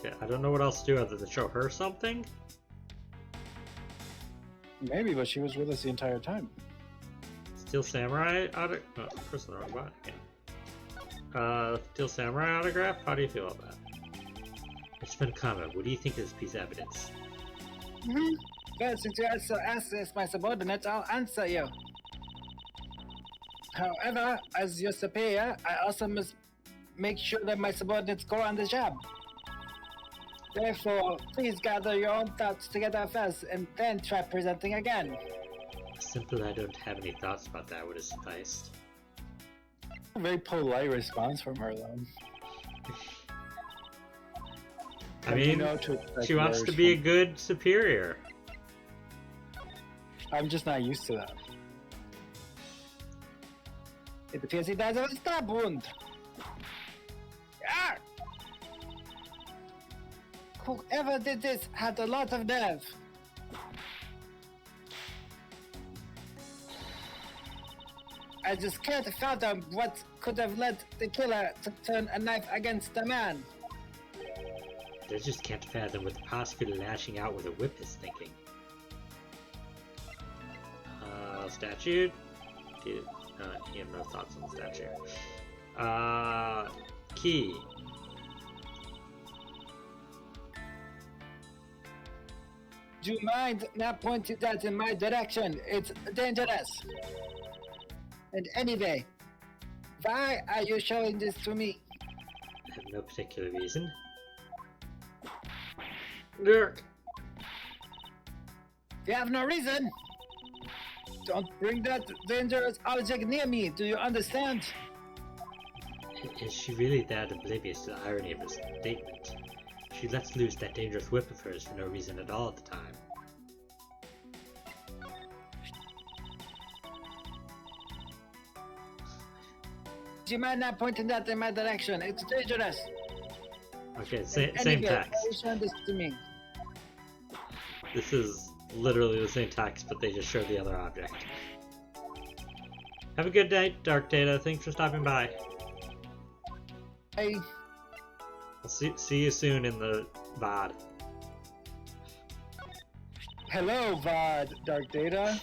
Okay, I don't know what else to do other than show her something. Maybe, but she was with us the entire time. Steel Samurai autograph. Oh, first the wrong button. Yeah. Steel Samurai autograph. How do you feel about that? It's been comment. What do you think of this piece of evidence? Well, since you also asked this, my subordinate, I'll answer you. However, as your superior, I also must make sure that my subordinates go on the job. Therefore, please gather your own thoughts together first, and then try presenting again. Simply, I don't have any thoughts about that. Would have sufficed. A very polite response from her, though. I mean, she wants to be a good superior. I'm just not used to that. It appears he dies of a stab wound. Ah! Whoever did this had a lot of nerve. I just can't fathom what could have led the killer to turn a knife against a man. They just can't fathom what the prosecutor lashing out with a whip is thinking. Statute? You have no thoughts on the statute. Key. Do you mind not pointing that in my direction? It's dangerous. And anyway, why are you showing this to me? I have no particular reason. Dirk. You have no reason. Don't bring that dangerous object near me. Do you understand? Is she really that oblivious to the irony of her statement? She lets loose that dangerous whip of hers for no reason at all at the time. Do you mind not pointing that in my direction? It's dangerous. Okay, same Anyway, text. why are you showing this to me? This is literally the same text, but they just show the other object. Have a good day, Dark Data. Thanks for stopping by. Hey, I'll see you soon in the VOD. Hello, VOD, Dark Data.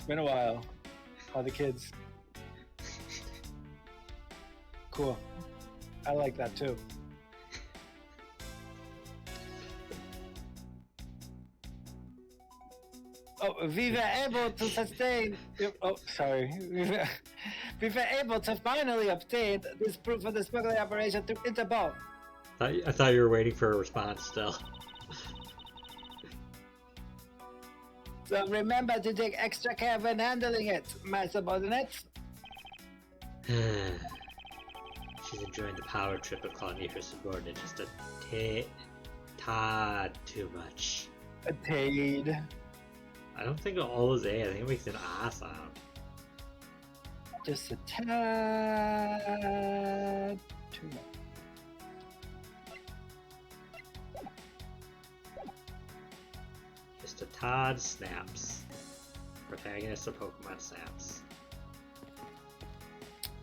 Been a while. How are the kids? Cool. I like that too. oh, we were able to sustain. Oh, sorry. We were able to finally obtain this proof of the smuggling operation through Interpol. I thought you were waiting for a response still. So remember to take extra care when handling it, my subordinates. She's enjoying the power trip of calling me her subordinate just a tad too much. A Tade. I don't think all is A. I think it makes an ah sound. Just a tad too much. Just a tad snaps. Protagonist of Pokemon Snaps.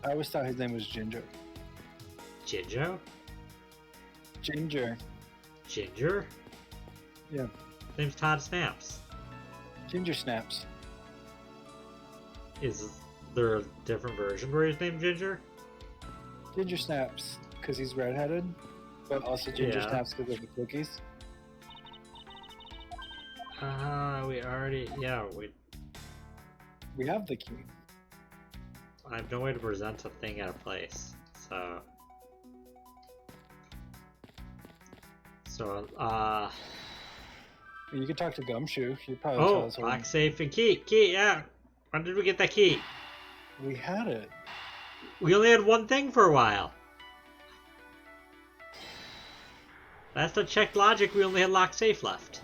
I always thought his name was Ginger. Jinjo? Ginger. Ginger? Yeah. His name's Todd Snaps. Ginger Snaps. Is there a different version where his name's Ginger? Ginger Snaps, because he's redheaded, but also Ginger Yeah. Snaps because of the cookies. We already... Yeah, We have the key. I have no way to present a thing at a place, so... You could talk to Gumshoe. He'd probably tell Oh, us. lock, safe, and key. Key, yeah. When did we get that key? We had it. We only had one thing for a while. Last I checked logic, we only had lock, safe left.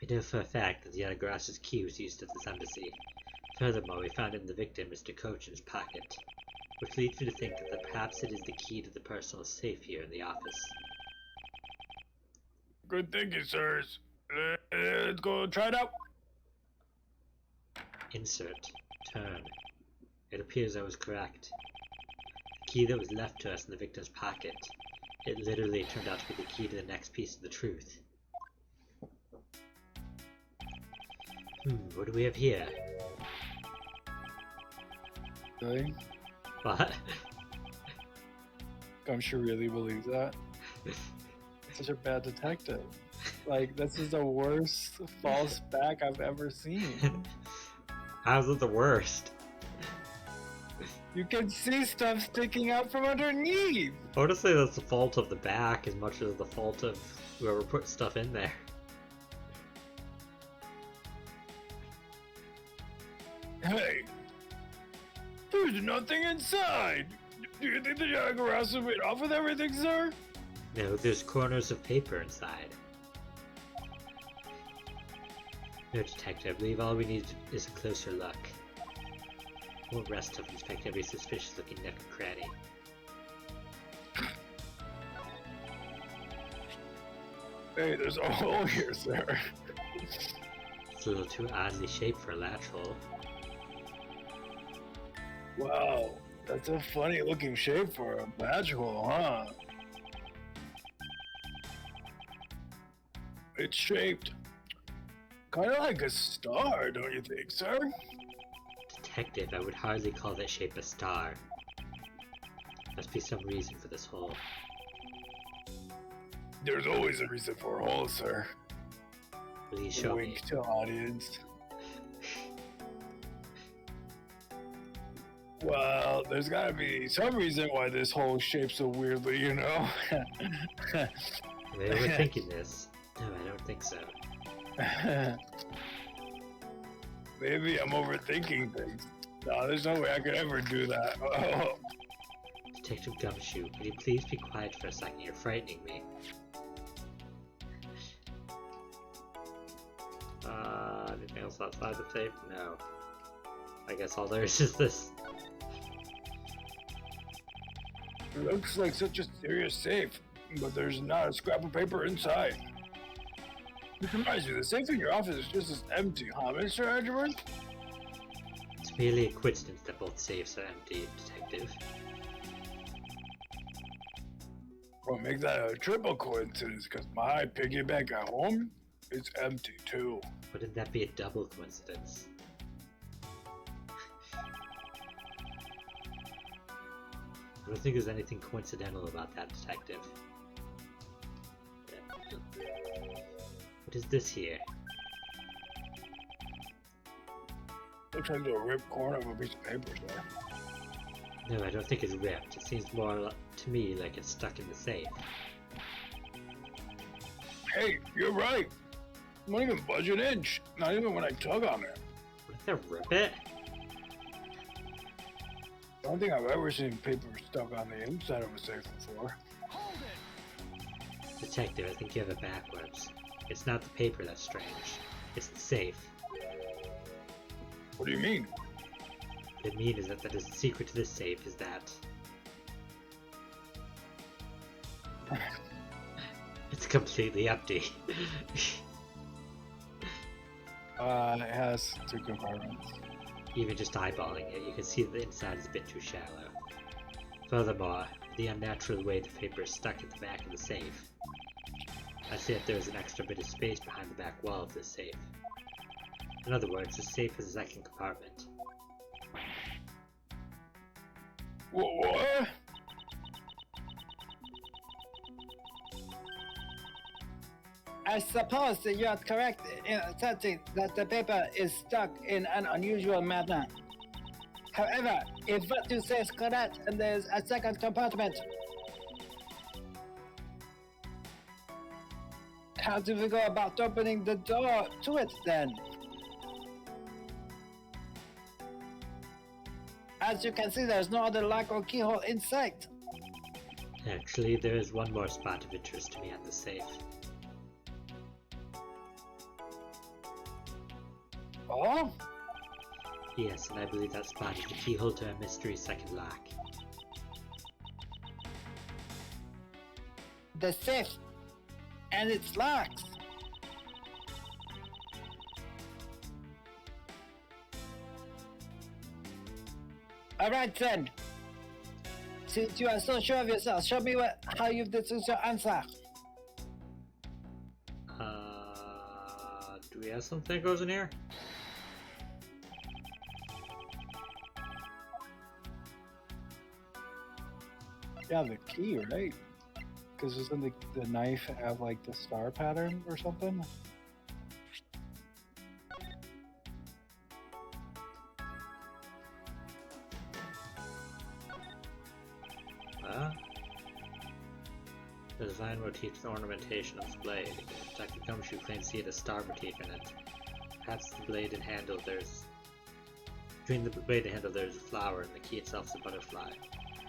We know for a fact that the Yanagaras's key was used at this embassy. Furthermore, we found in the victim Mr. Coachin's pocket, which leads me to think that perhaps it is the key to the personal safe here in the office. Good thinking, sirs. Let's go try it out. Insert. Turn. It appears I was correct. key that was left to us in the victim's pocket. It literally turned out to be the key to the next piece of the truth. What do we have here? Really? What? I'm sure really believes that. Such a bad detective. Like, this is the worst false back I've ever seen. How's it the worst? You can see stuff sticking out from underneath. I would say that's the fault of the back as much as the fault of whoever put stuff in there. Hey, there's nothing inside. Do you think the Jaguars have been off with everything, sir? No, there's corners of paper inside. No, Detective, I believe all we need is a closer look. Won't rest till we inspect every suspicious-looking nook and cranny. Hey, there's a hole here, sir. It's a little too oddly shaped for a latch hole. Wow, that's a funny-looking shape for a badge hole, huh? It's shaped kind of like a star, don't you think, sir? Detective, I would hardly call that shape a star. Must be some reason for this hole. There's always a reason for a hole, sir. Please show me. Wink to audience. Well, there's gotta be some reason why this hole is shaped so weirdly, you know? Am I overthinking this? No, I don't think so. Maybe I'm overthinking things. No, there's no way I could ever do that. Oh. Detective Gumshoe, can you please be quiet for a second? You're frightening me. Anything else outside the safe? No. I guess all there is this. It looks like such a serious safe, but there's not a scrap of paper inside. This reminds me, the safe in your office is just as empty, huh, Mr. Edgeworth? It's merely a coincidence that both safes are empty, Detective. Well, make that a triple coincidence, because my piggy bank at home is empty too. Wouldn't that be a double coincidence? I don't think there's anything coincidental about that, Detective. What is this here? Looks like a ripped corner of a piece of paper, sir. No, I don't think it's ripped. It seems more to me like it's stuck in the safe. Hey, you're right. Won't even budge an inch. Not even when I tug on it. Wouldn't that rip it? I don't think I've ever seen paper stuck on the inside of a safe before. Detective, I think you have it backwards. It's not the paper that's strange. It's the safe. What do you mean? What I mean is that the secret to this safe is that it's completely empty. It has two compartments. Even just eyeballing it, you can see that the inside is a bit too shallow. Furthermore, the unnatural way the paper is stuck at the back of the safe, I see that there is an extra bit of space behind the back wall of this safe. In other words, the safe has a second compartment. What? I suppose that you are correct in asserting that the paper is stuck in an unusual manner. However, if what you say is correct and there is a second compartment, how do we go about opening the door to it then? As you can see, there's no other lock or keyhole in sight. Actually, there is one more spot of interest to me on the safe. Oh? Yes, and I believe that spot is the keyhole to a mystery second lock. The safe and its locks. Alright then. Since you are so sure of yourself, show me how you've deduced your answer. Do we have something that goes in here? Yeah, the key, right? Because doesn't the knife have like the star pattern or something? The design motif, the ornamentation of the blade. Dr. Gumshoe claims he had a star motif in it. Perhaps the blade and handle there's... Between the blade and handle there's a flower, and the key itself is a butterfly.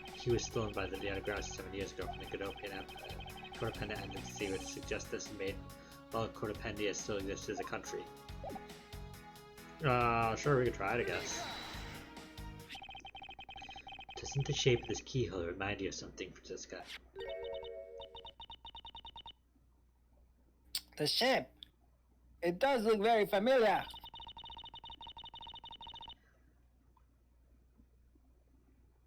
The key was stolen by the Dianagrassi 7 years ago from the Cotopenna Embassy, which suggests this made while Cotopendia still exists as a country. Sure, we could try it, I guess. Doesn't the shape of this keyhole remind you of something, Francisca? The shape. It does look very familiar.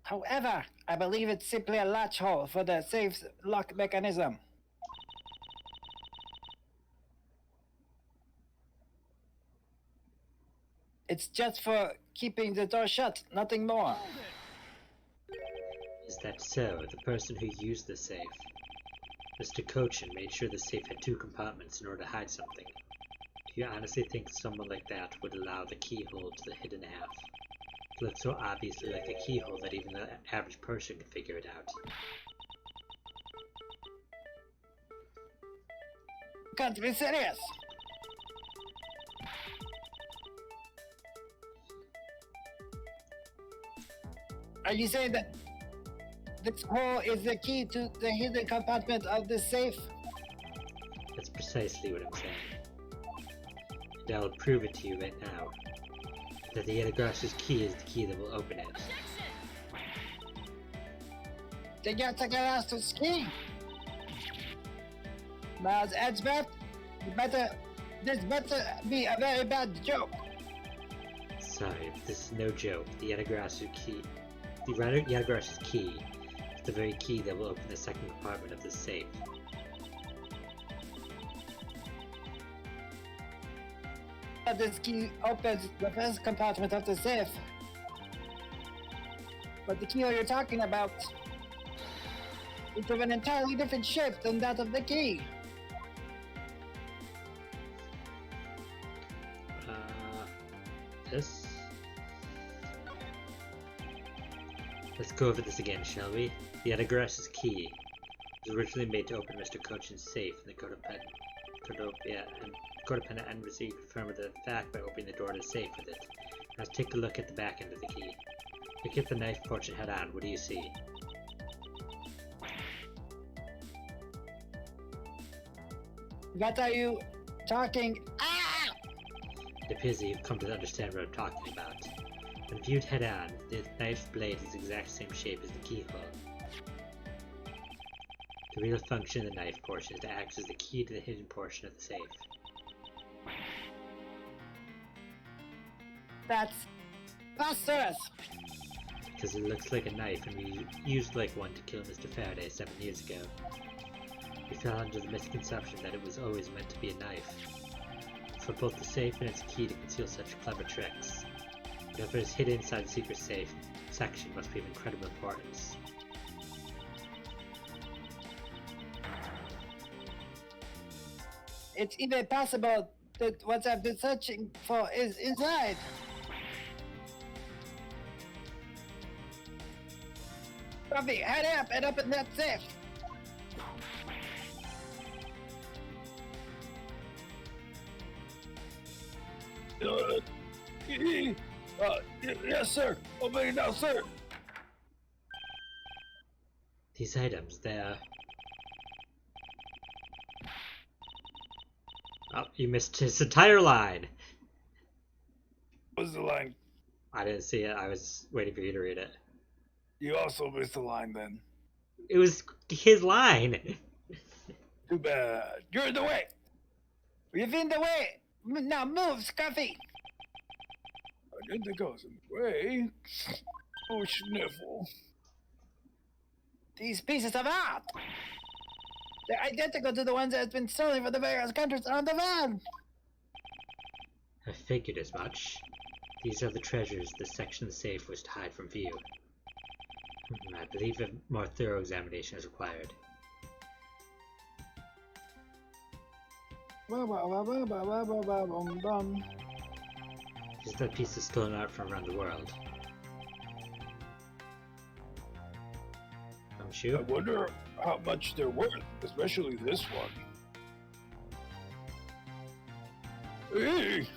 However, I believe it's simply a latch hole for the safe lock mechanism. It's just for keeping the door shut, nothing more. Is that so? The person who used the safe, Mr. Cochin, made sure the safe had 2 compartments in order to hide something. Do you honestly think someone like that would allow the keyhole to the hidden half to look so obviously like a keyhole that even the average person could figure it out? Can't be serious. Are you saying that this hole is the key to the hidden compartment of the safe? That's precisely what I'm saying. And I'll prove it to you right now. That the Dianagrassi's key is the key that will open it. The Dianagrassi's key? Miles Edgeworth, this better be a very bad joke. Sorry, but this is no joke. The Dianagrassi's key. The Dianagrassi's key is the very key that will open the second compartment of the safe. This key opens the first compartment of the safe. But the keyhole you're talking about is of an entirely different shape than that of the key. This? Let's go over this again, shall we? The Dianagrassi's key was originally made to open Mr. Cochin's safe in the Cotopenna Embassy confirmed the fact by opening the door to the safe with it. Now let's take a look at the back end of the key. Look at the knife portion head on. What do you see? What are you talking? Ah! It appears that you've come to understand what I'm talking about. When viewed head on, the knife's blade is the exact same shape as the keyhole. The real function of the knife portion is to act as the key to the hidden portion of the safe. That's preposterous. Because it looks like a knife and we used like one to kill Mr. Faraday 7 years ago. We fell under the misconception that it was always meant to be a knife. For both the safe and its key to conceal such clever tricks, whatever is hidden inside the secret safe section must be of incredible importance. It's even possible that what I've been searching for is inside. Buffy, hurry up and open that safe. Yes, sir. Obey now, sir. These items, they're... Oh, you missed his entire line! What's the line? I didn't see it, I was waiting for you to read it. You also missed the line then. It was his line! Too bad. You're in the way. You've in the way. Now move, Scuffy. I didn't think I was in the way. Oh, sniffle. These pieces of art! They're identical to the ones that have been stolen from the various countries on the van! I figured as much. These are the treasures this section of the safe was to hide from view. I believe a more thorough examination is required. These are the pieces stolen out from around the world. I'm I sure. wonder how much they're worth, especially this one. Hey!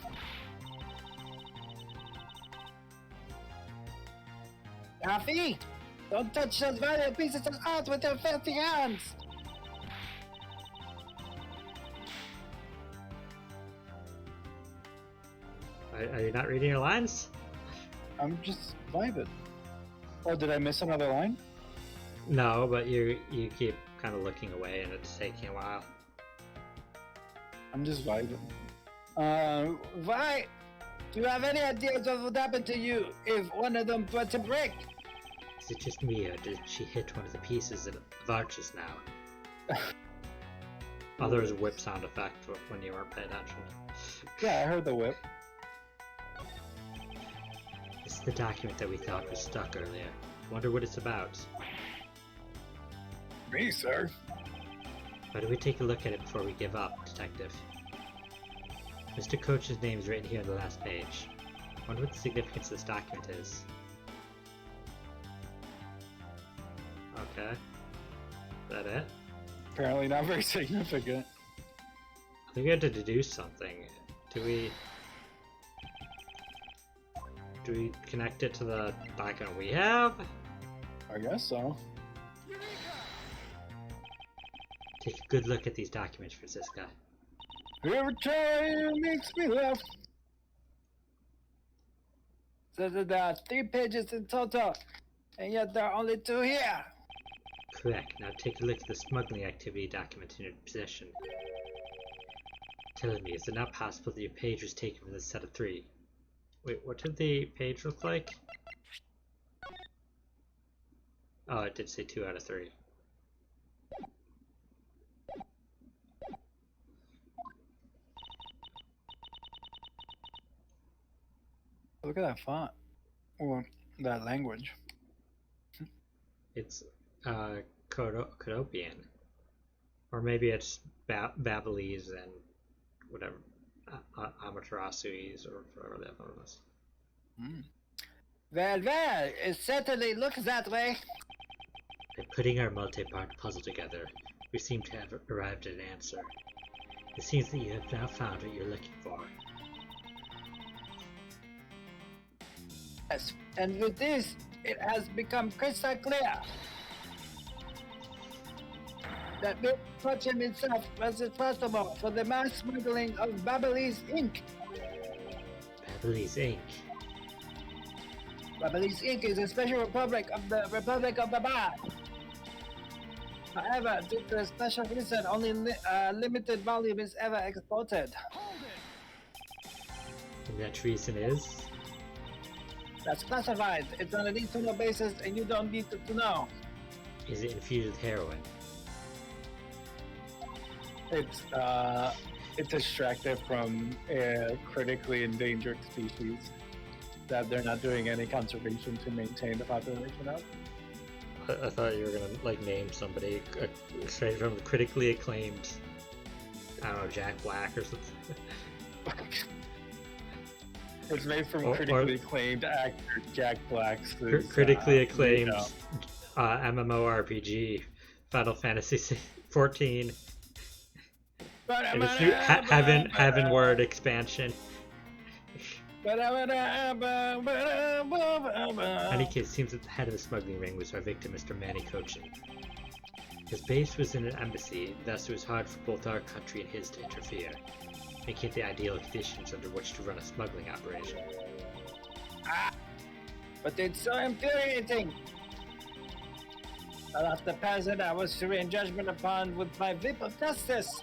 Rafi! Don't touch those valuable pieces of art with your filthy hands! Are you not reading your lines? I'm just vibing. Oh, did I miss another line? No, but you keep kind of looking away and it's taking a while. I'm just vibing. Why? Do you have any ideas what would happen to you if one of them were to break? Is it just me or did she hit one of the pieces of arches now? Oh, there was a whip sound effect when you weren't paying attention. Yeah, I heard the whip. This is the document that we thought was stuck earlier. Wonder what it's about. Me, sir. Why don't we take a look at it before we give up, Detective? Mr. Coach's name is written here on the last page. Wonder what the significance of this document is. Okay. Is that it? Apparently not very significant. I think we had to deduce something. Do we connect it to the document we have? I guess so. Take a good look at these documents, Francisca. Every time makes me laugh. So there are 3 pages in total, and yet there are only 2 here. Correct. Now take a look at the smuggling activity document in your possession. Tell me, is it not possible that your page was taken from the set of 3? Wait, what did the page look like? Oh, it did say 2 out of 3. Look at that font. Or that language. It's Codopian. Or maybe it's Babalese and whatever. Amaterasuese or whatever the other one was. Well, it certainly looks that way. By putting our multi-part puzzle together, we seem to have arrived at an answer. It seems that you have now found what you're looking for. Yes, and with this, it has become crystal clear that Bill Fortune itself was responsible for the mass smuggling of Babalese ink. Babalese ink. Babalese ink is a special republic of the Republic of Baba. However, due to a special reason, only limited volume is ever exported. And that reason is? That's classified. It's on an internal basis, and you don't need to know. Is it infused with heroin? It's extracted from a critically endangered species that they're not doing any conservation to maintain the population of. I thought you were gonna like name somebody straight from the critically acclaimed, I don't know, Jack Black or something. It's made from critically acclaimed actor Jack Black's critically acclaimed MMORPG, Final Fantasy 14. And its new Heavenward expansion. In any case, it seems that the head of the smuggling ring was our victim, Mr. Manny Cochin. His base was in an embassy, thus it was hard for both our country and his to interfere, making it the ideal conditions under which to run a smuggling operation. But it's so infuriating. I lost the person I was to in judgment upon with my whip of justice.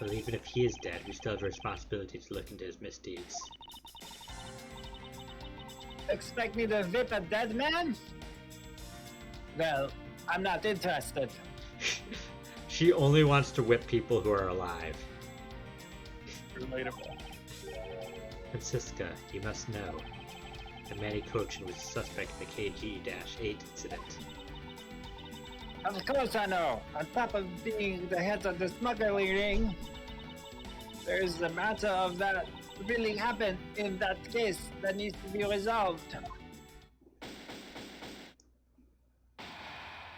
But even if he is dead, we still have a responsibility to look into his misdeeds. Expect me to whip a dead man? Well, I'm not interested. She only wants to whip people who are alive. Relatable. Francisca, you must know that Manny Cochin was a suspect in the KG-8 incident. Of course I know. On top of being the head of the smuggling ring, there's the matter of that really happened in that case that needs to be resolved.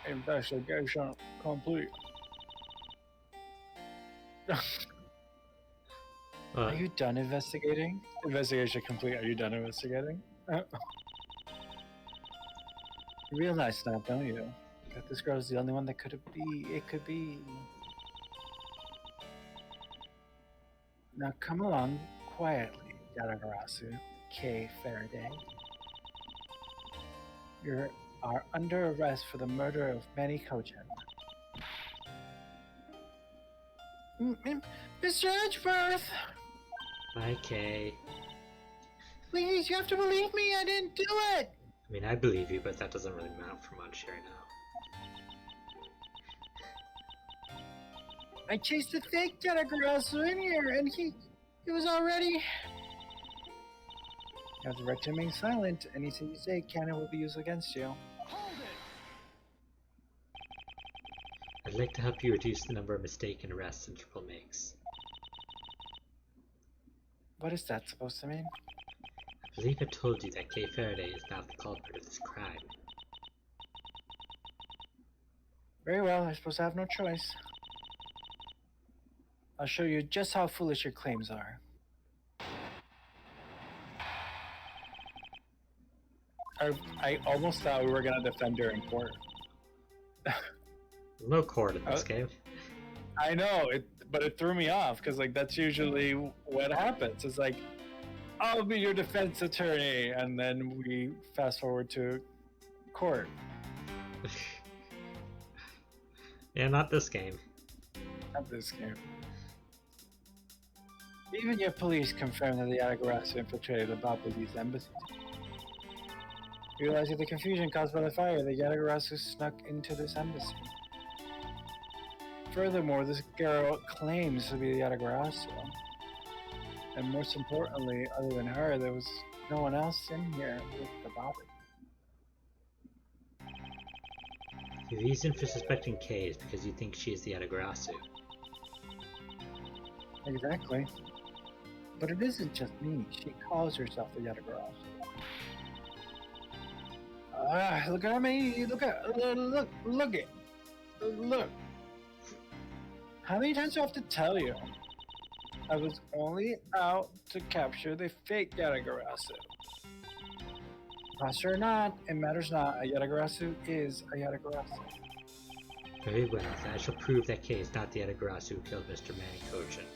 Investigation complete. Are you done investigating? Investigation complete. Are you done investigating? You realize that, don't you? That this girl is the only one that could be. It could be. Now come along quietly, Yatagarasu K. Faraday. You are under arrest for the murder of Manny Cochin. Mr. Edgeworth! Hi, Kay. Please, you have to believe me, I didn't do it! I mean, I believe you, but that doesn't really mount for much right now. I chased the fake Yatagarasu in here, and he was already... You have the right to remain silent. Anything you say can will be used against you. I'd like to help you reduce the number of mistaken arrests Interpol makes. What is that supposed to mean? I believe I told you that Kay Faraday is not the culprit of this crime. Very well, I suppose I have no choice. I'll show you just how foolish your claims are. I almost thought we were gonna defend her in court. No court in this game. I know, but it threw me off because like that's usually what happens. It's like, I'll be your defense attorney, and then we fast forward to court. Yeah, not this game. Not this game. Even your police confirmed that the Yatagarasu infiltrated the Babuli's embassy. Realizing the confusion caused by the fire, the Yatagarasu snuck into this embassy. Furthermore, this girl claims to be the Yatagarasu. And most importantly, other than her, there was no one else in here with the Babu. The reason for suspecting Kay is because you think she is the Yatagarasu. Exactly. But it isn't just me. She calls herself the Yatagarasu. Look at me! Look! How many times do I have to tell you? I was only out to capture the fake Yatagarasu. Imposter or not, it matters not. A Yatagarasu is a Yatagarasu. Very well, then I shall prove that Kay is not the Yatagarasu who killed Mr. Manny Cochin.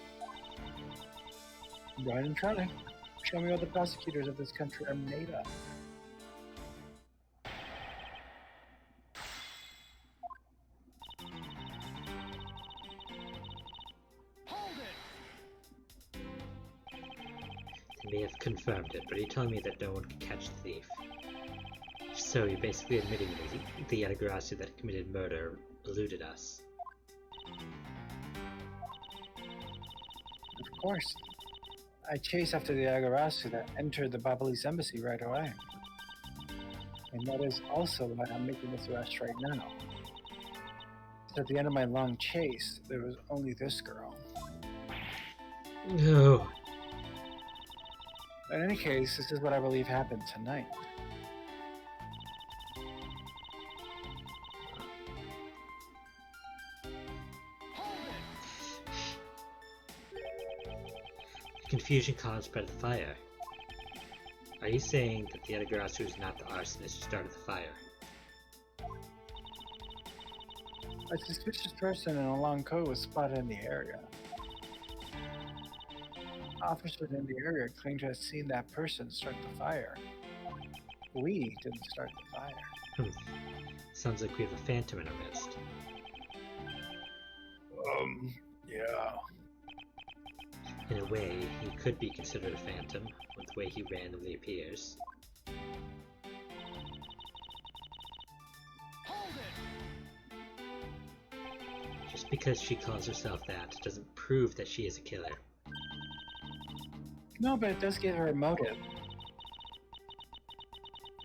Right and try. Show me what the prosecutors of this country are made of. He may have confirmed it, but he told me that no one could catch the thief. So you're basically admitting that the Yatagarasu that committed murder eluded us. Of course. I chased after the Yatagarasu that entered the Babuli's embassy right away. And that is also why I'm making this arrest right now. At the end of my long chase, there was only this girl. No. In any case, this is what I believe happened tonight. Confusion caused by the fire. Are you saying that the Yatagarasu is not the arsonist who started the fire? A suspicious person in a long coat was spotted in the area. Officers in the area claim to have seen that person start the fire. We didn't start the fire. Sounds like we have a phantom in our midst. Yeah. In a way, he could be considered a phantom, with the way he randomly appears. Just because she calls herself that doesn't prove that she is a killer. No, but it does give her a motive.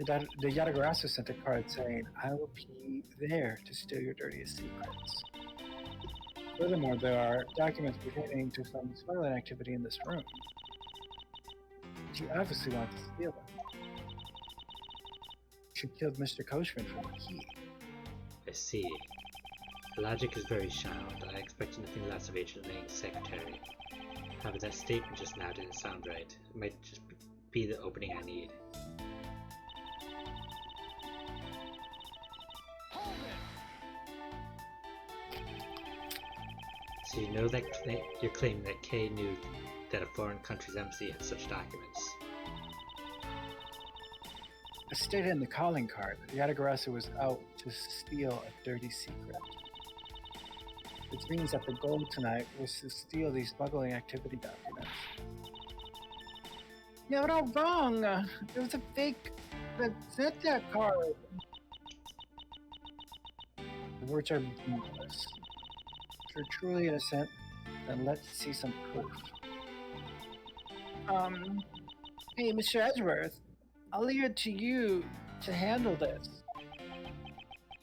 The Yatagarasu sent a card saying, I will be there to steal your dirtiest secrets. Furthermore, there are documents pertaining to some smuggling activity in this room. She obviously wants to steal them. She killed Mr. Coachman for the key. I see. Her logic is very sound. I expected nothing less of Agent Lang's secretary. However, that statement just now didn't sound right. It might just be the opening I need. So you know that you're claiming that Kay knew that a foreign country's embassy had such documents. As stated in the calling card, Yatagarasu was out to steal a dirty secret. Which means that the goal tonight was to steal these smuggling activity documents. You're all wrong. It was a fake Zeta card. The words are meaningless. If you're truly innocent, then let's see some proof. Hey, Mr. Edgeworth, I'll leave it to you to handle this.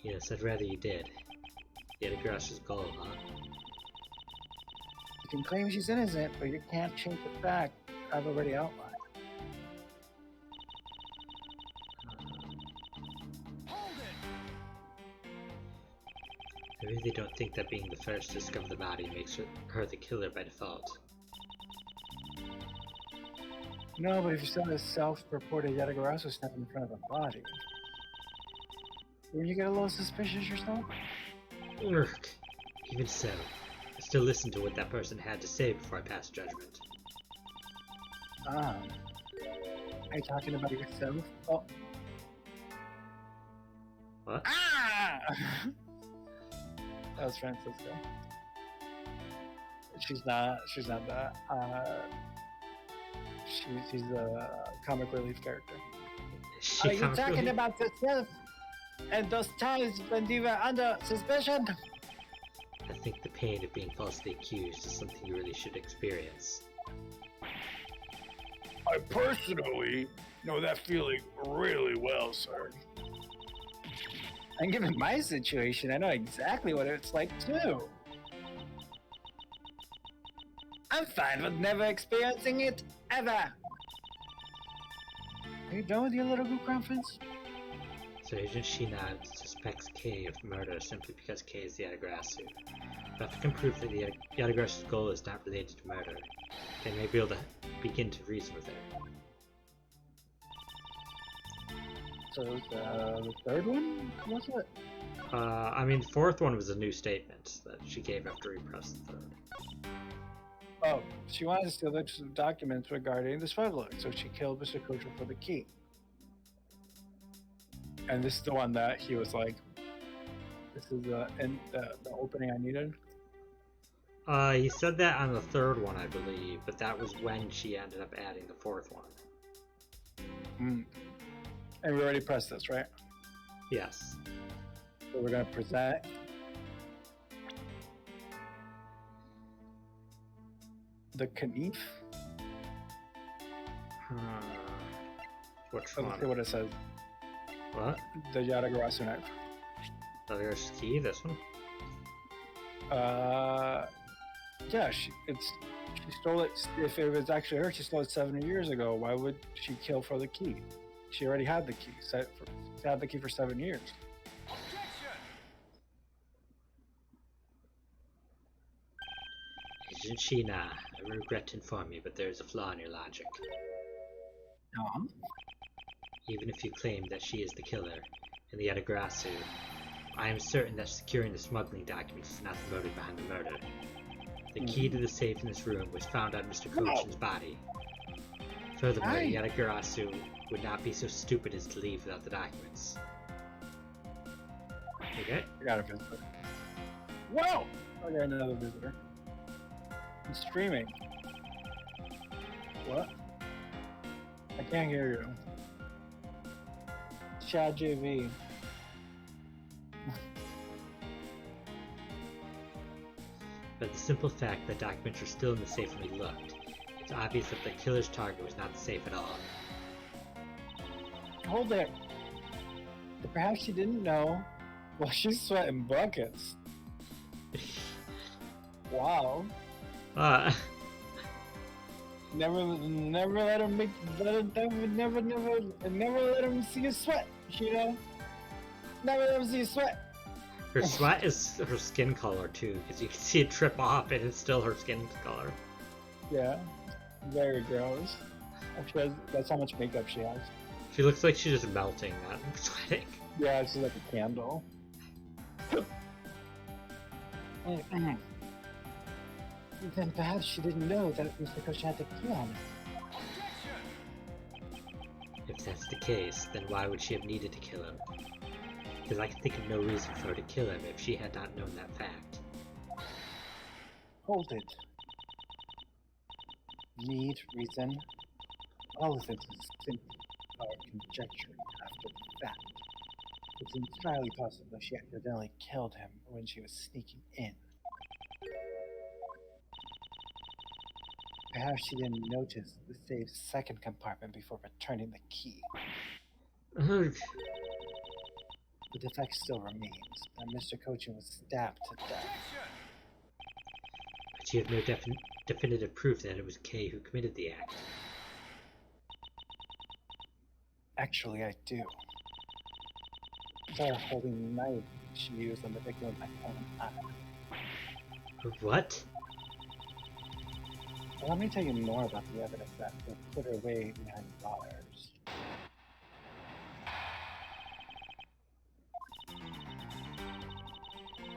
Yes, I'd rather you did. Yatagarasu's goal, huh? You can claim she's innocent, but you can't change the fact I've already outlined. I really don't think that being the first to discover the body makes her the killer by default. No, but if you saw a self-reported Yatagarasu standing in front of a body, wouldn't you get a little suspicious yourself? Urgh. Even so, I still listen to what that person had to say before I pass judgment. Are you talking about yourself? Oh. What? Ah! That was Francisco. She's not that. She's a comic relief character. Are you talking about yourself and those times when you were under suspicion? I think the pain of being falsely accused is something you really should experience. I personally know that feeling really well, sir. And given my situation, I know exactly what it's like too. I'm fine with never experiencing it, ever. Are you done with your little goo conference? So Agent Shinad suspects Kay of murder simply because Kay is the Yatagarasu. But if it can prove that the Yatagarasu's goal is not related to murder, they may be able to begin to reason with her. So the third one, was it? I mean, the fourth one was a new statement that she gave after we pressed the third. Oh, she wanted to steal the documents regarding the smuggling, so she killed Mr. Kocher for the key. And this is the one that he was like, this is the opening I needed. He said that on the third one, I believe, but that was when she ended up adding the fourth one. And we already pressed this, right? Yes. So we're gonna present. The Knife. Which Let's one? see what it says. What? The Yatagarasu knife. Yatagarasu's key? This one? Yeah, she stole it. If it was actually her, she stole it 70 years ago. Why would she kill for the key? She already had the key. She had the key for 7 years. Agent Sheena, I regret to inform you, but there is a flaw in your logic. Even if you claim that she is the killer in the Yatagarasu, I am certain that securing the smuggling documents is not the motive behind the murder. The key to the safe in this room was found on Mr. Kochin's body. Furthermore, the Yatagarasu would not be so stupid as to leave without the documents. Okay? I got a visitor. Whoa! I got another visitor. I'm streaming. What? I can't hear you. Chat JV. but the simple fact that documents were still in the safe when we looked, it's obvious that the killer's target was not the safe at all. Hold it. But perhaps she didn't know. Well, she's sweating buckets. Wow. Never let him never let him see you sweat. You know. Never let him see you sweat. Her sweat is her skin color too, because you can see it trip off and it's still her skin color. Yeah. Very gross. That's how much makeup she has. She looks like she's just melting, not sweating. Yeah, she's like a candle. Then perhaps she didn't know that it was because she had the key on it. If that's the case, then why would she have needed to kill him? Because I can think of no reason for her to kill him if she had not known that fact. Hold it. Need, reason. All of it is simply our conjecture after the fact. It's entirely possible she accidentally killed him when she was sneaking in. Perhaps she didn't notice the safe's second compartment before returning the key. Ugh. But the fact still remains that Mr. Cochin was stabbed to death. But you have no definitive proof that it was Kay who committed the act. Actually, I do. I saw her holding the knife she used on the victim of my own eye. What? Well, let me tell you more about the evidence that will put her away behind bars.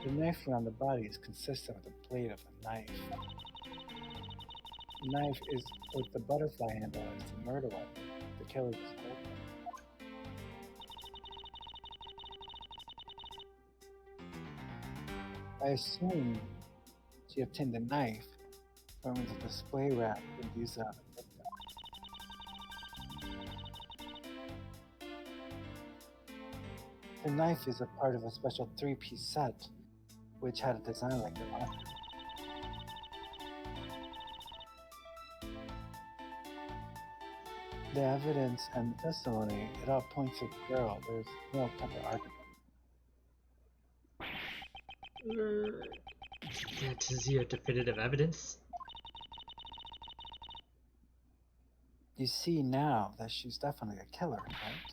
The knife around the body is consistent with the blade of the knife. The knife is with the butterfly handle as the murder weapon. The killer was holding. I assume she obtained the knife from the display rack and used it on the victim. The knife is a part of a special 3-piece set, which had a design like the one. The evidence and testimony, it all points to the girl. There's no counter argument. That is your definitive evidence? You see now that she's definitely a killer, right?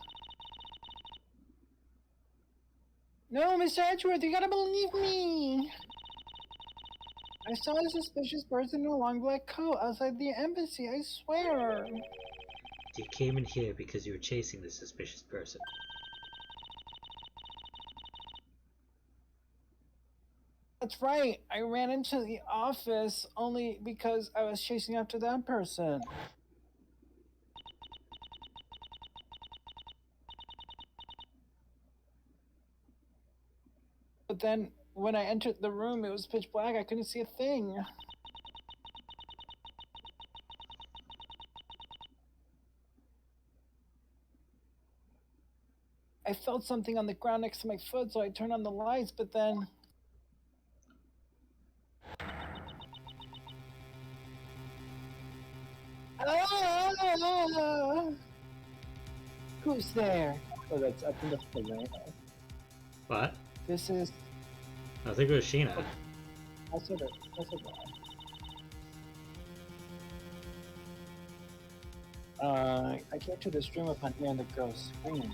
No, Mr. Edgeworth, you gotta believe me! I saw a suspicious person in a long black coat outside the embassy, I swear! You came in here because you were chasing the suspicious person. That's right, I ran into the office only because I was chasing after that person. But then, when I entered the room, it was pitch black. I couldn't see a thing. I felt something on the ground next to my foot, so I turned on the lights, but then... Ah! Who's there? Oh, I think that's Elena. What? This is... I think it was Sheena. I said it. I came to this room upon hearing the girl scream.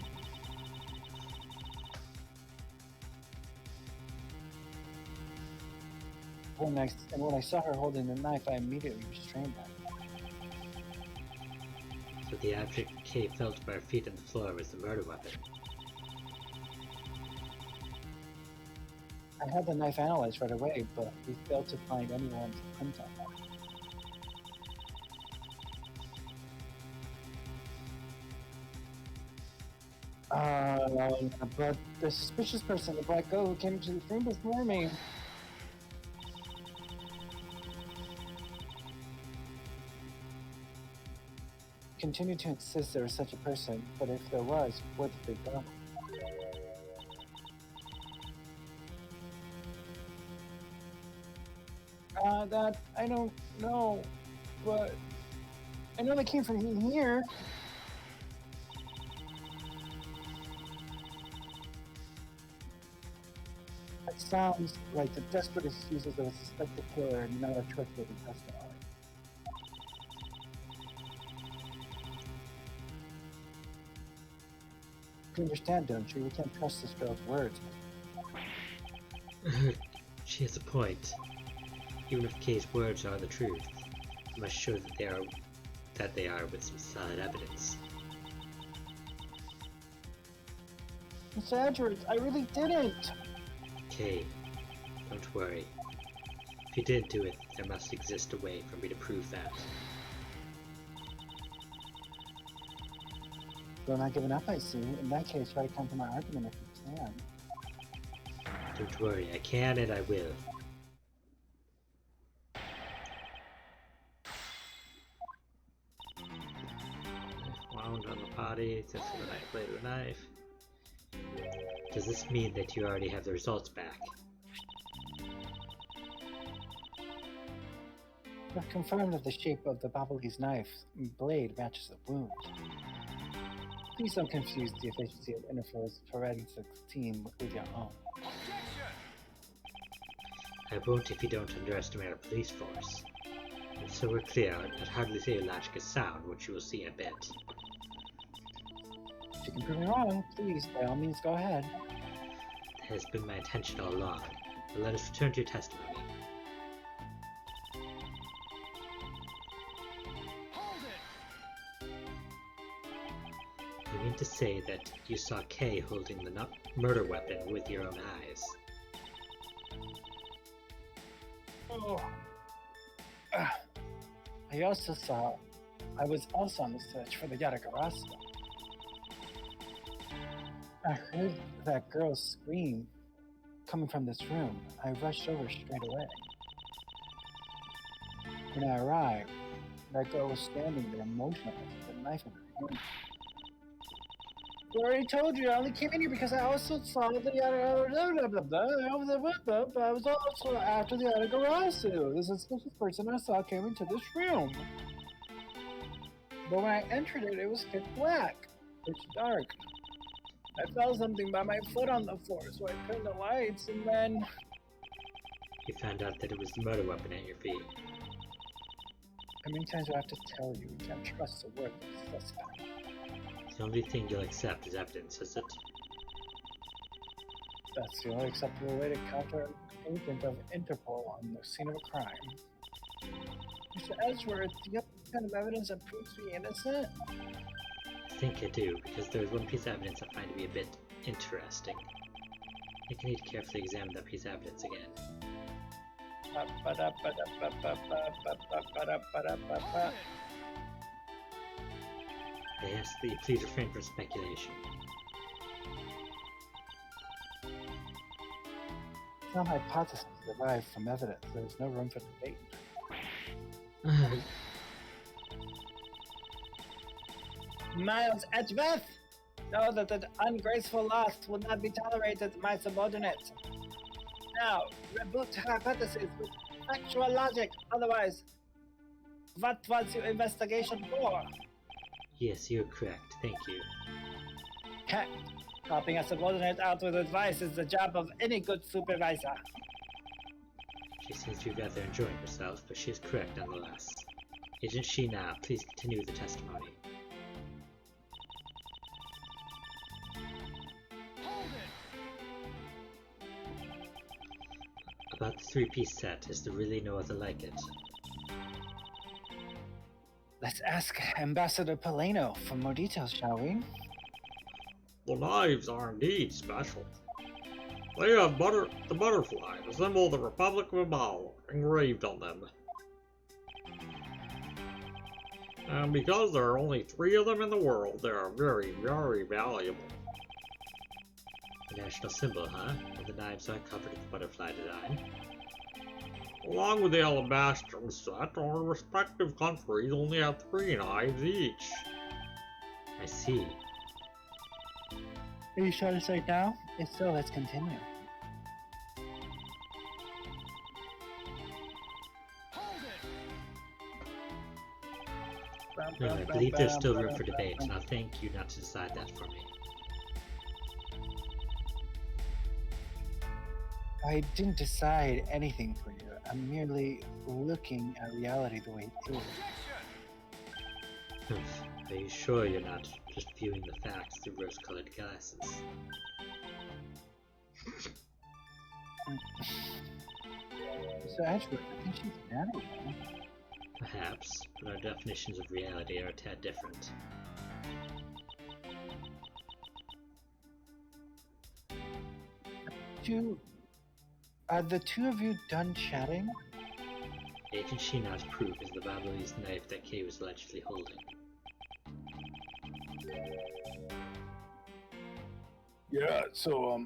When I saw her holding the knife, I immediately restrained her. So the object Kay felt by her feet on the floor was the murder weapon. I had the knife analyzed right away, but we failed to find anyone's print on it. But the suspicious person, the black girl who came into the room before me, continued to insist there was such a person, but if there was, what did they go? That I don't know, but I know they came from here. That sounds like the desperate excuses of a suspected killer, not a trustworthy testimony. You understand, don't you? We can't trust this girl's words. She has a point. Even if Kay's words are the truth, I must show that they are with some solid evidence. Mr. Edwards, I really didn't. Kay, don't worry. If you did do it, there must exist a way for me to prove that. You're not giving up, I see. In that case, try to come to my argument if you can. Don't worry, I can and I will. Wound on the body, just for the knife, blade of the knife. Does this mean that you already have the results back? I've confirmed that the shape of the Babaly's knife blade matches the wound. Please don't confuse the efficiency of Interpol's forensics team with your own. I won't if you don't underestimate our police force. And so we're clear, I'd hardly say a logic is sound, which you will see in a bit. If you can prove me wrong, please, by all means, go ahead. That has been my intention all along. But let us return to your testimony. You mean to say that you saw Kay holding the murder weapon with your own eyes? Oh. I was also on the search for the Yatagarasu. I heard that girl's scream coming from this room. I rushed over straight away. When I arrived, that girl was standing there motionless with a knife in her hand. I already told you, I only came in here because I also saw the but I was also after the Yatagarasu. The suspicious person I saw came into this room. But when I entered it, it was pitch black, pitch dark. I felt something by my foot on the floor, so I turned the lights, and then... You found out that it was the murder weapon at your feet. How many times do I have to tell you we can't trust the word of the suspect? The only thing you'll accept is evidence, is it? That's the only acceptable way to counter an agent of Interpol on the scene of a crime. Mr. Edgeworth, do you have the kind of evidence that proves me innocent? I think I do, because there is one piece of evidence I find to be a bit interesting. I think I need to carefully examine that piece of evidence again. I ask that you please refrain from speculation. Some hypotheses derived from evidence. There is no room for debate. Miles Edgeworth! Know that the ungraceful loss will not be tolerated, my subordinate. Now, reboot hypothesis with factual logic. Otherwise, what was your investigation for? Yes, you're correct. Thank you. Helping a subordinate out with advice is the job of any good supervisor. She seems to be rather enjoying herself, but she is correct nonetheless. Agent Sheena, please continue with the testimony. About the three-piece set, is there really no other like it? Let's ask Ambassador Paleno for more details, shall we? The knives are indeed special. They have the butterfly, the symbol of the Republic of Abal, engraved on them. And because there are only 3 of them in the world, they are very, very valuable. The national symbol, huh? And the knives are covered with butterfly design. Along with the alabastron set, our respective countries only have 3 knives each. I see. Are you sure to say now? If so, let's continue. No, I believe there's still room for debate, and I'll thank you not to decide that for me. I didn't decide anything for you. I'm merely looking at reality the way it is. Are you sure you're not just viewing the facts through rose-colored glasses? So Edgewood, I think she's mad at you. Perhaps, but our definitions of reality are a tad different. Are the two of you done chatting? Agent Sheena's proof is the Babalese knife that Kay was allegedly holding. Yeah, so,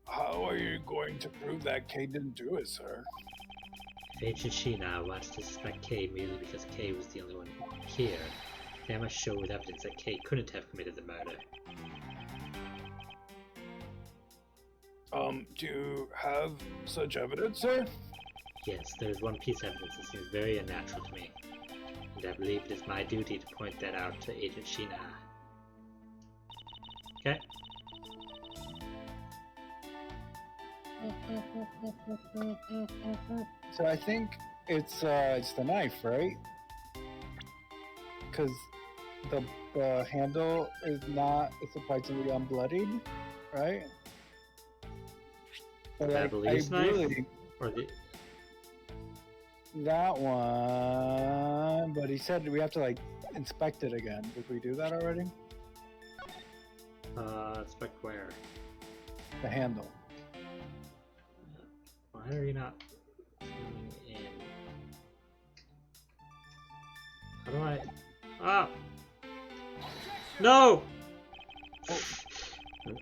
how are you going to prove that Kay didn't do it, sir? If Agent Sheena wants to suspect Kay merely because Kay was the only one here, they must show with evidence that Kay couldn't have committed the murder. Do you have such evidence, sir? Yes, there is one piece of evidence that seems very unnatural to me, and I believe it is my duty to point that out to Agent Sheena. Okay? So I think it's the knife, right? Because the handle is not, it's surprisingly unbloodied, right? The But Babalese knife? really, Or the... that one, but he said we have to like inspect it again. Did we do that already? inspect where? The handle. Why are you not zooming in? How do I... Ah! No!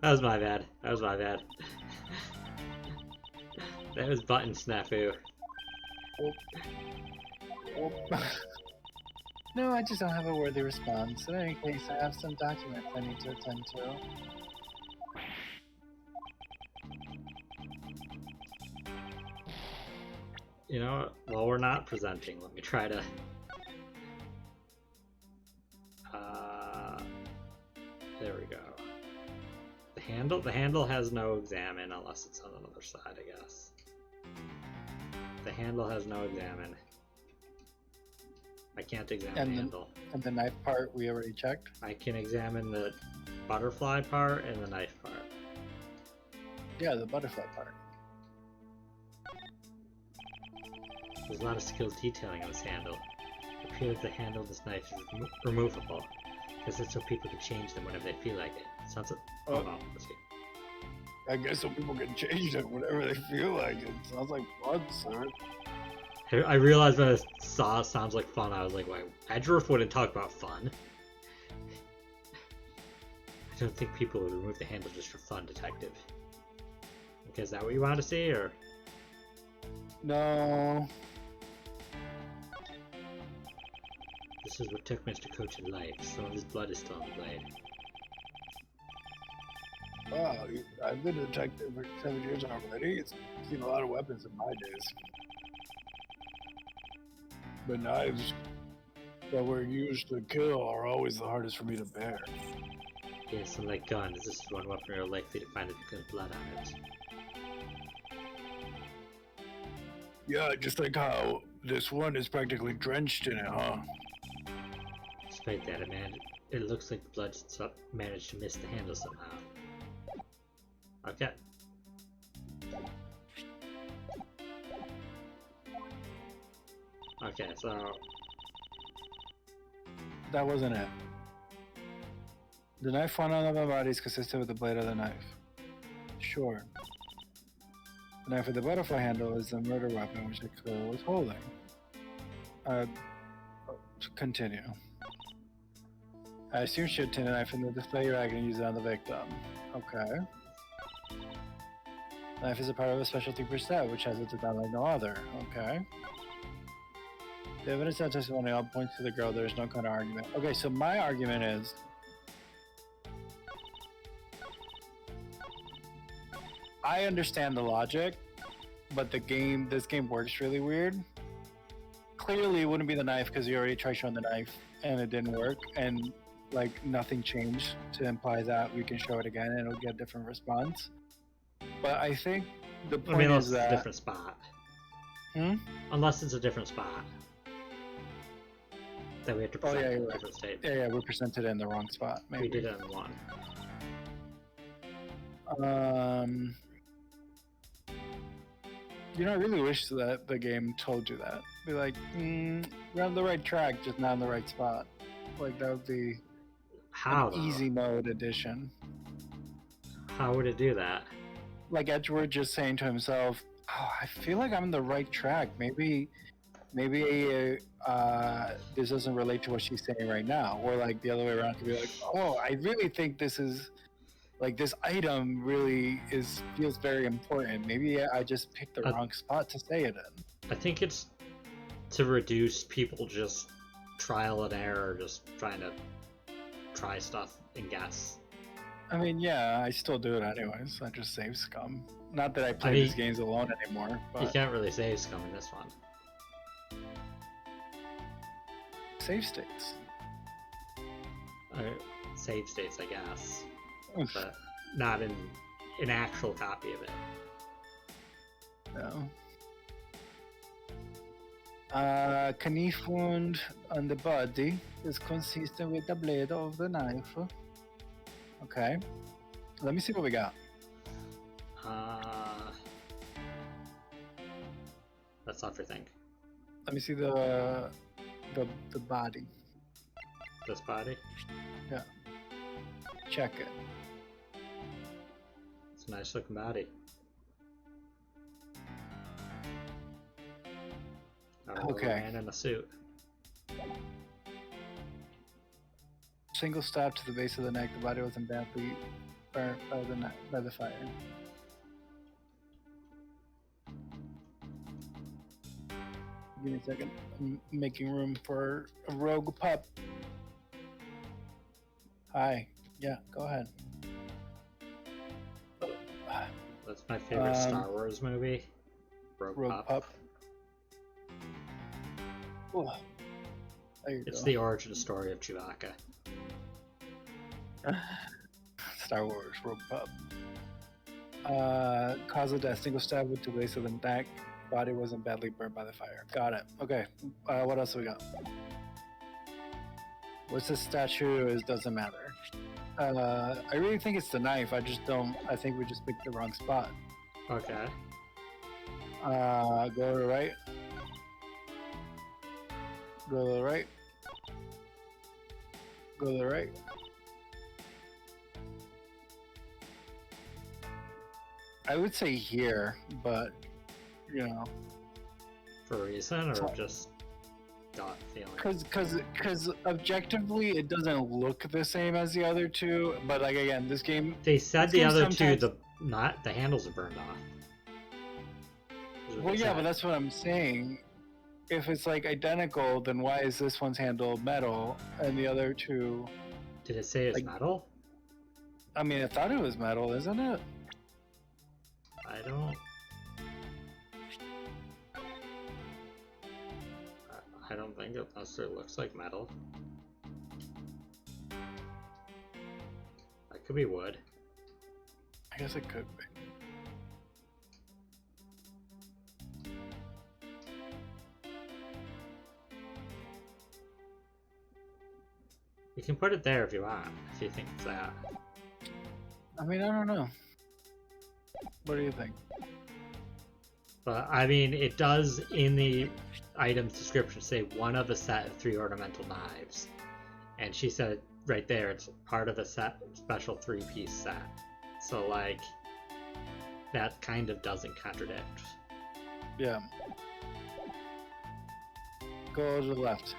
That was my bad. That was my bad. That was button snafu. No, I just don't have a worthy response. In any case, I have some documents I need to attend to. You know what? While we're not presenting, let me try to... there we go. The handle has no examine unless it's on another side, I guess. The handle has no examine. I can't examine the handle. And the knife part we already checked? I can examine the butterfly part and the knife part. Yeah, the butterfly part. There's a lot of skilled detailing on this handle. It appears the handle of this knife is removable, because it's so people can change them whenever they feel like it. Sounds like... Oh. Let's see. I guess so people can change it whenever they feel like it. Sounds like fun, sir. I realized when I saw sounds like fun, I was like, wait, Edgeworth wouldn't talk about fun. I don't think people would remove the handle just for fun, detective. Okay, is that what you want to see, or? No. This is what took Mr. Coach's life. Some of his blood is still on the blade. Wow, I've been a detective for 7 years already. It's seen a lot of weapons in my days. But knives that were used to kill are always the hardest for me to bear. Yes, and like guns, this is one weapon you're likely to find the victim's blood on it. Yeah, just like how this one is practically drenched in it, huh? Despite that, it looks like the blood managed to miss the handle somehow. Okay. Okay, so... That wasn't it. The knife found on the body is consistent with the blade of the knife. Sure. The knife with the butterfly handle is the murder weapon which the killer was holding. Continue. I assume she obtained a knife from the display rack and used it on the victim. Okay. The knife is a part of a specialty set which has it done like no other. Okay. The evidence and testimony all points to the girl. There's no kind of argument. Okay, so my argument is I understand the logic, but this game works really weird. clearly it wouldn't be the knife because you already tried showing the knife and it didn't work, and like nothing changed to imply that we can show it again and it'll get a different response. But I think the I point mean, unless is it's a that different spot. Hmm? Unless it's a different spot. That we have to Oh, present yeah, in you're a right. different state. Yeah, we presented it in the wrong spot. Maybe. We did it in one. You know, I really wish that the game told you that. Be like, we're on the right track, just not in the right spot. Like that would be How, an though? easy mode addition. How would it do that? Like Edgeworth just saying to himself, "Oh, I feel like I'm on the right track. Maybe this doesn't relate to what she's saying right now." Or like the other way around, could be like, "Oh, I really think this is like this item really feels very important. Maybe I just picked the wrong spot to say it in." I think it's to reduce people just trial and error, just trying to try stuff and guess. I mean, yeah, I still do it anyways. I just save scum. Not that I play mean, these games alone anymore, You but can't really save scum in this one. save states. Save states, I guess, but not in an actual copy of it. No. Knife wound on the body is consistent with the blade of the knife. Okay. Let me see what we got. That's everything. Let me see the body. This body? Yeah. Check it. It's a nice looking body. Okay. Man in a suit. Single stab to the base of the neck. The body wasn't badly burnt by the fire. Give me a second. I'm making room for a rogue pup. Hi. Yeah, go ahead. That's my favorite Star Wars movie. Rogue Pup. Oh, there you It's go. the origin story of Chewbacca. Star Wars Rogue Pup. Cause of death: single stab with the base of the neck. Body wasn't badly burned by the fire. Got it. Okay. What else we got? What's the statue? It doesn't matter. I really think it's the knife. I just don't. I think we just picked the wrong spot. Okay. Go to the right. Go to the right. Go to the right. I would say here, but you know, For a reason, or So- just gut feeling? because objectively it doesn't look the same as the other two. But like again, this game. They said This the game other sometimes- two, the handles are burned off. Is what Well, they yeah, said. but that's what I'm saying. If it's like identical, then why is this one's handle metal and the other two? Did it say it's like- metal? I mean, I thought it was metal, isn't it? I don't. I don't think it necessarily looks like metal. That could be wood. I guess it could be. You can put it there if you want, if you think it's that. I mean, I don't know. What do you think? But I mean, it does in the item's description say one of a set of 3 ornamental knives. And she said right there it's part of a special 3-piece set. So like, that kind of doesn't contradict. Yeah. Go to the left.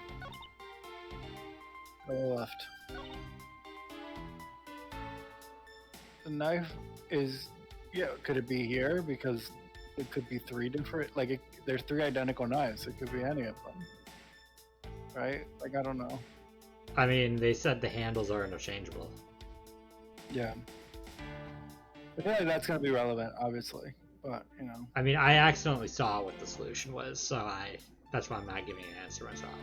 Go to the left. The knife is, yeah, could it be here? Because it could be 3 different, like, there's 3 identical knives. It could be any of them. Right? Like, I don't know. I mean, they said the handles are interchangeable. Yeah. I feel like that's going to be relevant, obviously. But, you know. I mean, I accidentally saw what the solution was, so I That's why I'm not giving an answer myself.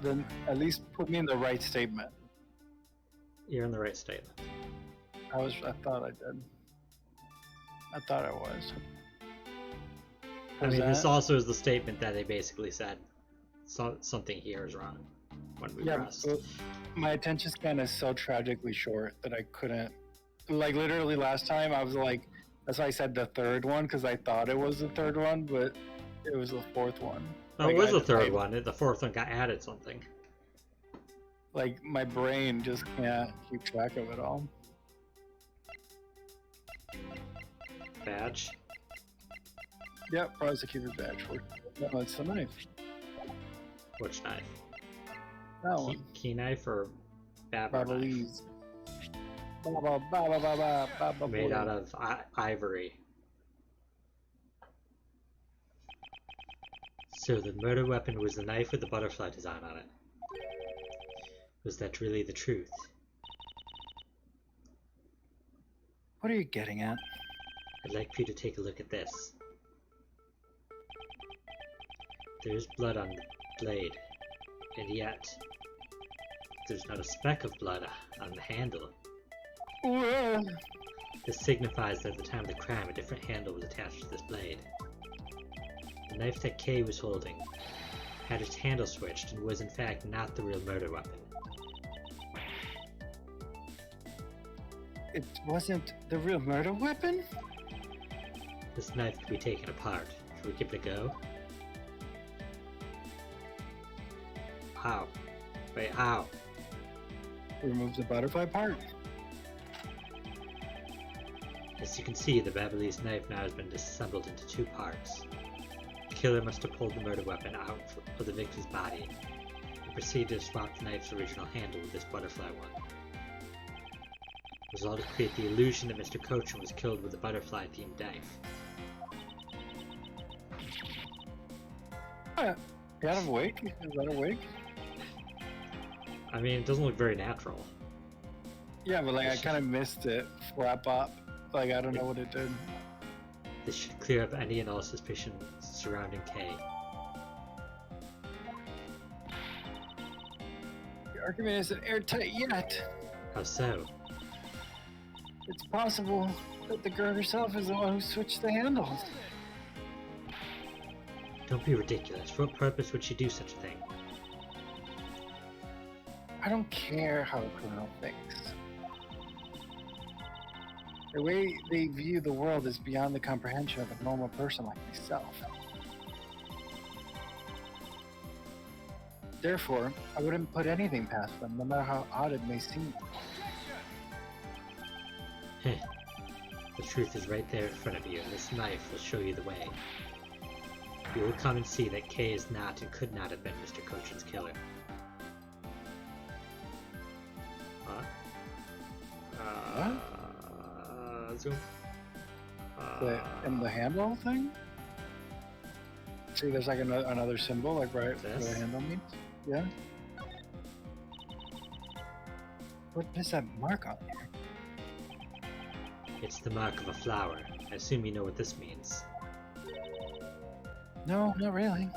Then at least put me in the right statement. You're in the right statement. I thought I did. I thought I was. I mean, that? this also is the statement that they basically said something here is wrong when we Yeah, pressed. but my attention span is so tragically short that I couldn't. Like literally last time, I was like, that's why I said the third one because I thought it was the third one, but it was the fourth one. No, Like, it was I- the third I- one. The fourth one got added something. Like my brain just can't keep track of it all. Badge. Yep, prosecutor's badge. No, it's the knife. Which knife? That one. Key knife or Babber knife? Babalese. Baba, Made out of ivory. So the murder weapon was the knife with the butterfly design on it. Was that really the truth? What are you getting at? I'd like for you to take a look at this. There's blood on the blade, and yet there's not a speck of blood on the handle. This signifies that at the time of the crime, a different handle was attached to this blade. The knife that Kay was holding had its handle switched and was in fact not the real murder weapon. It wasn't the real murder weapon? This knife could be taken apart. Should we give it a go? Ow. Wait, ow. Remove the butterfly part. As you can see, the Babalese knife now has been disassembled into two parts. The killer must have pulled the murder weapon out of the victim's body and proceeded to swap the knife's original handle with this butterfly one. It was all to create the illusion that Mr. Cochin was killed with a butterfly-themed knife. Is that a wig? Is that a wig? I mean, it doesn't look very natural. Yeah, but like I kind of missed it. Flap up. Like I don't know what it did. This should clear up any and all suspicions surrounding Kay. The argument isn't airtight yet. How so? It's possible that the girl herself is the one who switched the handles. Don't be ridiculous. For what purpose would she do such a thing? I don't care how a criminal thinks. The way they view the world is beyond the comprehension of a normal person like myself. Therefore, I wouldn't put anything past them, no matter how odd it may seem. The truth is right there in front of you, and this knife will show you the way. You will come and see that Kay is not and could not have been Mr. Cochin's killer. Zoom. And the handle thing? See, there's like another symbol, like right where This? the handle means? Yeah. What is that mark on here? It's the mark of a flower. I assume you know what this means. No, not really.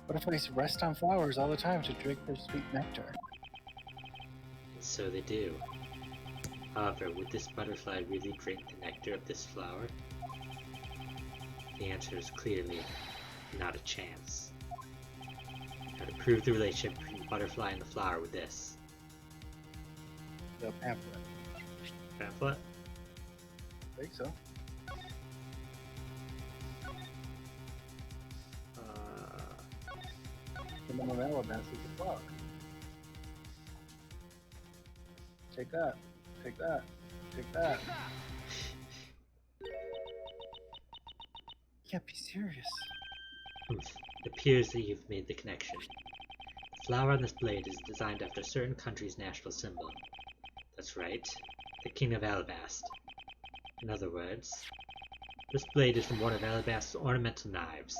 Butterflies rest on flowers all the time to drink their sweet nectar. And so they do. However, would this butterfly really drink the nectar of this flower? The answer is clearly not a chance. Now to prove the relationship between the butterfly and the flower with this. The pamphlet. Pamphlet? I think so. The one of Alabama is the flower. Take that. Take that. Take that. You can't be serious. It appears that you've made the connection. The flower on this blade is designed after a certain country's national symbol. That's right, the King of Alabast. In other words, this blade is from one of Alabast's ornamental knives.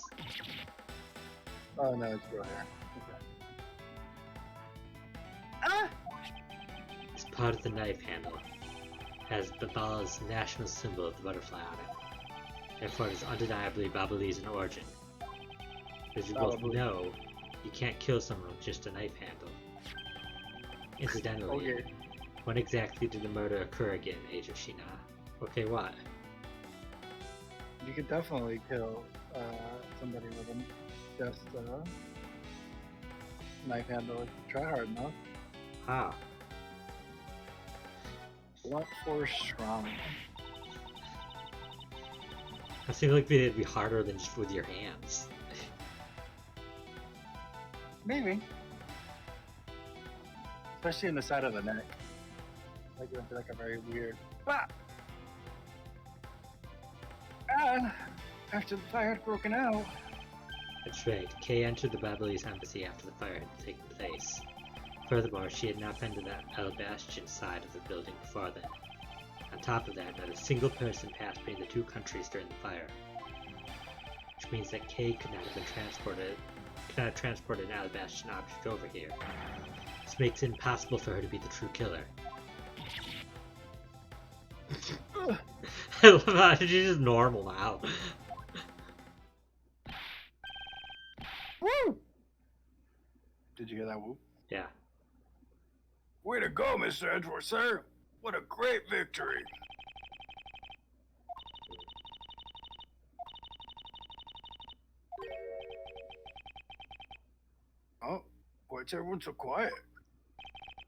Oh no, it's right here. Okay. Ah! Part of the knife handle has Babala's national symbol of the butterfly on it. Therefore, it is undeniably Babalese in origin. As you both know, you can't kill someone with just a knife handle. Incidentally, Okay. when exactly did the murder occur again, Age of Shina? Okay, what? You could definitely kill somebody with just knife handle if you try hard enough. Ah, Blunt force trauma. it seems like it'd be harder than just with your hands. Maybe. Especially in the side of the neck. Like it would be like a very weird. Ah! After the fire had broken out. That's right, Kay entered the Babalese embassy after the fire had taken place. Furthermore, she had not been to that El Bastion side of the building before then. On top of that, not a single person passed between the two countries during the fire. Which means that Kay could not have transported an El Bastion object over here. This makes it impossible for her to be the true killer. I love how she's just normal now. Woo! Did you hear that whoop? Yeah. Way to go, Mr. Edgeworth, sir. What a great victory. Oh, why's everyone so quiet?